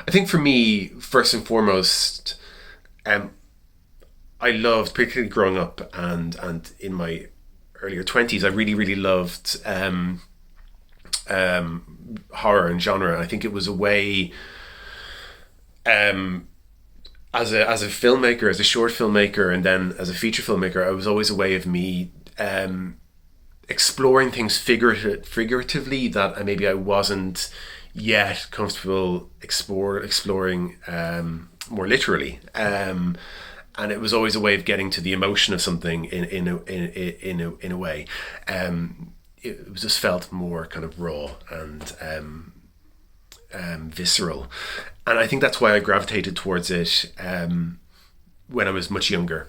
I think for me, first and foremost, um, I loved, particularly growing up and in my earlier 20s, I really, really loved horror and genre. I think it was a way, um, as a filmmaker, as a short filmmaker, and then as a feature filmmaker, it was always a way of me exploring things figuratively that maybe I wasn't yet comfortable exploring more literally. And it was always a way of getting to the emotion of something in a way. It just felt more kind of raw and visceral, and I think that's why I gravitated towards it when I was much younger.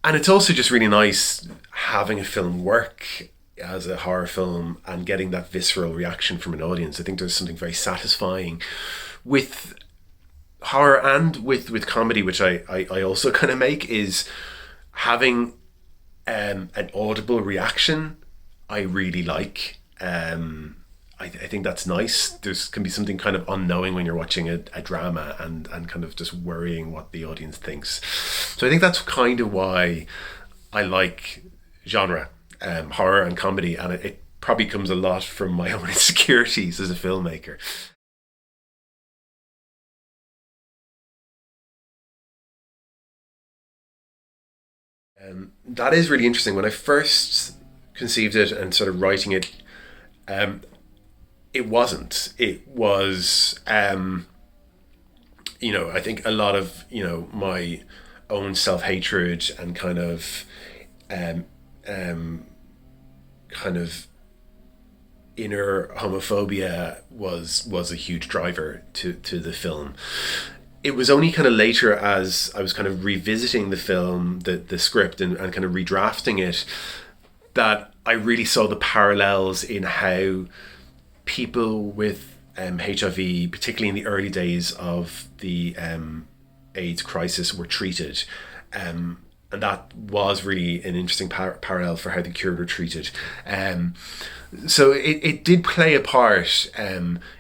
And it's also just really nice having a film work as a horror film and getting that visceral reaction from an audience. I think there's something very satisfying with horror and with comedy, which I also kind of make, is having an audible reaction. I really like. I think that's nice. There's can be something kind of unknowing when you're watching a drama and kind of just worrying what the audience thinks. So I think that's kind of why I like genre, horror and comedy, and it probably comes a lot from my own insecurities as a filmmaker. That is really interesting. When I first conceived it and sort of writing it, um, it wasn't. It was, I think a lot of, my own self hatred and um, um, kind of inner homophobia was a huge driver to the film. It was only kind of later, as I was kind of revisiting the film, the script, and kind of redrafting it, that I really saw the parallels in how people with HIV, particularly in the early days of the AIDS crisis, were treated. And that was really an interesting parallel for how the cured were treated. So it did play a part.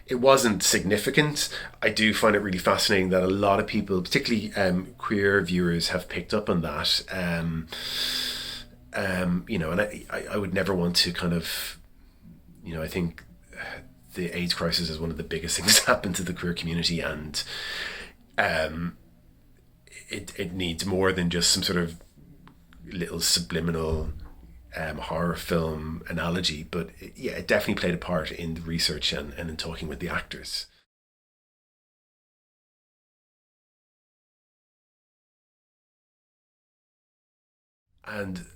It wasn't significant. I do find it really fascinating that a lot of people, particularly queer viewers, have picked up on that. And I would never want to kind of, I think the AIDS crisis is one of the biggest things that happened to the queer community, and um, it needs more than just some sort of little subliminal horror film analogy. But yeah, it definitely played a part in the research and in talking with the actors. And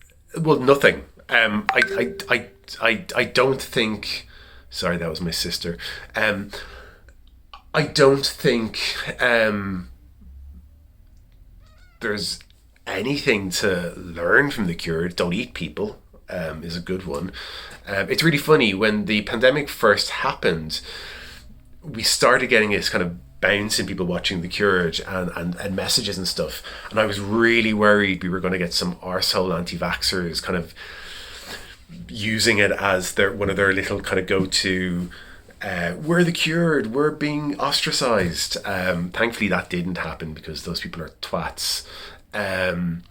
well, nothing. I don't think. Sorry, that was my sister. I don't think there's anything to learn from the cure. Don't eat people is a good one. It's really funny when the pandemic first happened. We started getting this kind of bounce in people watching The Cured and messages and stuff. And I was really worried we were going to get some arsehole anti-vaxxers kind of using it as one of their little kind of go-to. We're the cured. We're being ostracized. Thankfully, that didn't happen because those people are twats. Um,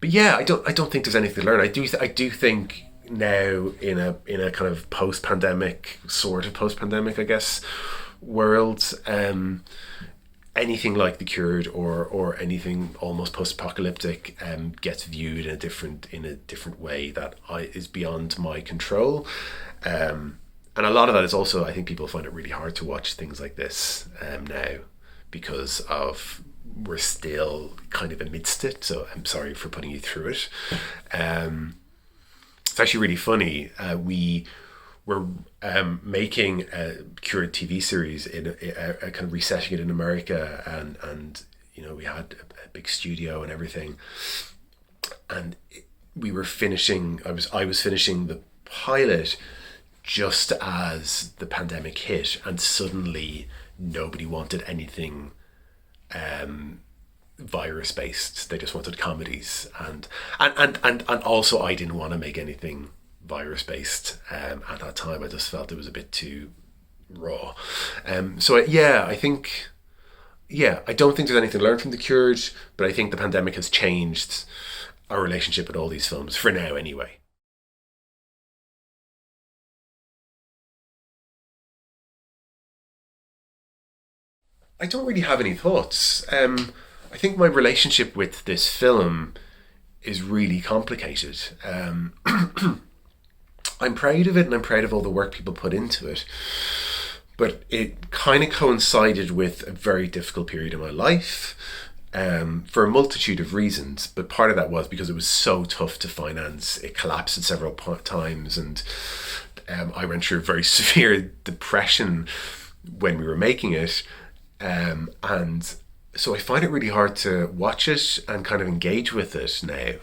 but yeah, I don't think there's anything to learn. I do think now in a kind of post-pandemic, sort of post-pandemic, I guess, world, anything like The Cured or anything almost post-apocalyptic gets viewed in a different way that is beyond my control. And a lot of that is also, I think people find it really hard to watch things like this now because of we're still kind of amidst it. So I'm sorry for putting you through it. Um, it's actually really funny. We were making a Cured TV series a kind of resetting it in America, and we had a big studio and everything, and we were finishing. I was finishing the pilot just as the pandemic hit, and suddenly nobody wanted anything virus based. They just wanted comedies, and also I didn't want to make anything virus based at that time. I just felt it was a bit too raw. I think, I don't think there's anything to learn from The Cured, but I think the pandemic has changed our relationship with all these films, for now anyway. I don't really have any thoughts. I think my relationship with this film is really complicated. I'm proud of it and I'm proud of all the work people put into it. But it kind of coincided with a very difficult period in my life, for a multitude of reasons. But part of that was because it was so tough to finance. It collapsed at several times, and I went through a very severe depression when we were making it. And so I find it really hard to watch it and kind of engage with it now,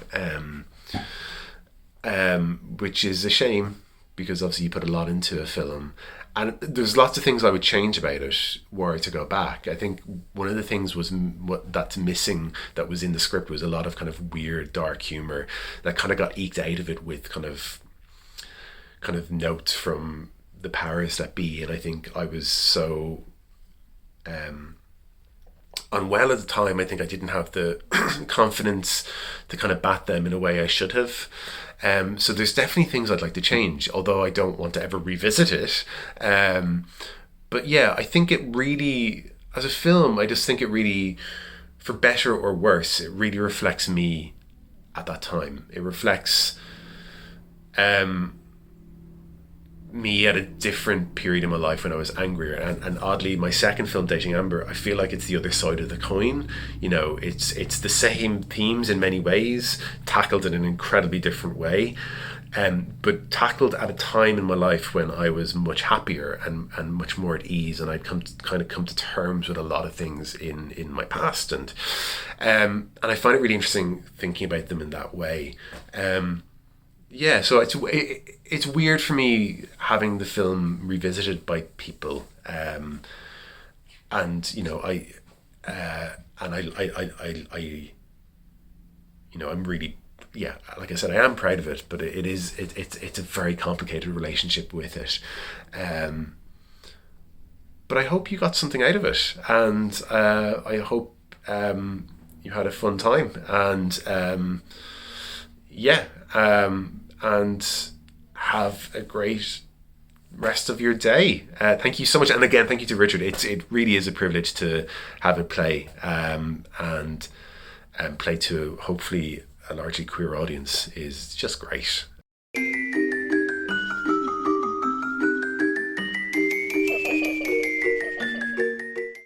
which is a shame because obviously you put a lot into a film. And there's lots of things I would change about it were I to go back. I think one of the things was what that's missing that was in the script was a lot of kind of weird dark humor that kind of got eked out of it with kind of notes from the powers that be. And I think I was so unwell at the time. I think I didn't have the confidence to kind of bat them in a way I should have. So there's definitely things I'd like to change, although I don't want to ever revisit it. But yeah, I think it really, as a film, I just think it really, for better or worse, it really reflects me at that time. It reflects me at a different period in my life when I was angrier, and oddly my second film, Dating Amber, I feel like it's the other side of the coin. It's the same themes in many ways, tackled in an incredibly different way, but tackled at a time in my life when I was much happier and much more at ease, and I'd come to terms with a lot of things in my past, and I find it really interesting thinking about them in that way. So it's weird for me having the film revisited by people, and I'm really, like I said, I am proud of it, but it's a very complicated relationship with it, but I hope you got something out of it, and I hope you had a fun time, and have a great rest of your day. Thank you so much, and again, thank you to Richard. It really is a privilege to have it play, and play to hopefully a largely queer audience is just great.